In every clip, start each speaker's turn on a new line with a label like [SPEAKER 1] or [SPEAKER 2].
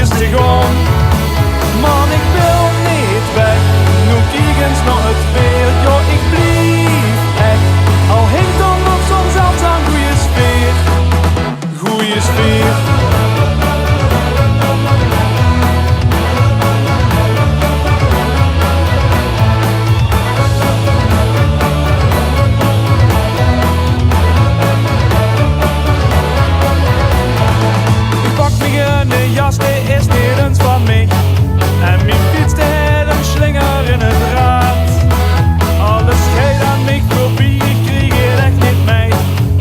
[SPEAKER 1] rustig om. Man, ik wil niet weg, nu kijk eens naar het weer. Ja, ik blijf echt, al hinkt dan nog soms zelfs aan goeie sfeer. Goeie sfeer. Een jas, die is niet eens van mij. En mijn fiets, die heeft een slinger in het raad. Alles gaat aan mij voorbij, ik krijg het echt niet mee.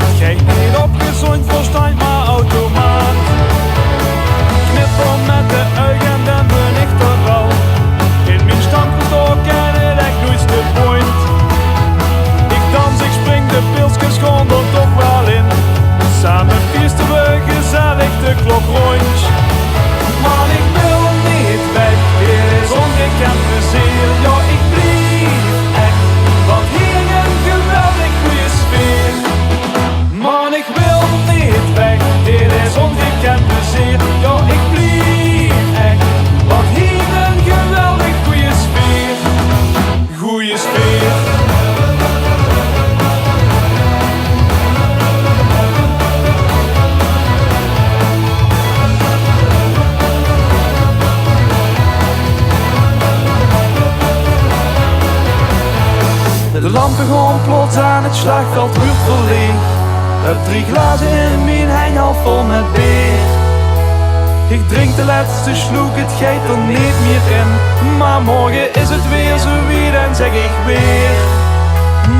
[SPEAKER 1] Het gaat niet op gezond verstand, maar automaat. Knippel met de ogen, dan ben ik er al. In mijn stand verstoor ken het echt nooitste point. Ik dans, ik spring, de pilsjes gewoon er toch wel in. Samen viersten we gezellig de klok rond. Man, ik wil niet weg, hier is ongekend plezier. Ja, ik blijf echt, want hier een geweldig goede sfeer. Man, ik wil niet weg, hier is ongekend plezier. Ja, ik blijf echt, want hier een geweldig goede sfeer. Goeie sfeer. De lampen gaan plots aan, het slagveld wordt verleeg. Heb 3 glazen in mijn hang al vol met bier. Ik drink de laatste sloek, het gaat er niet meer in. Maar morgen is het weer zo weer en zeg ik weer.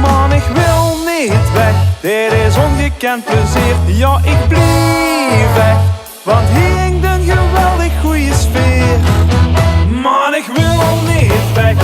[SPEAKER 1] Man, ik wil niet weg, dit is ongekend plezier. Ja, ik blijf weg, want hier hangt een geweldig goede sfeer. Man, ik wil niet weg,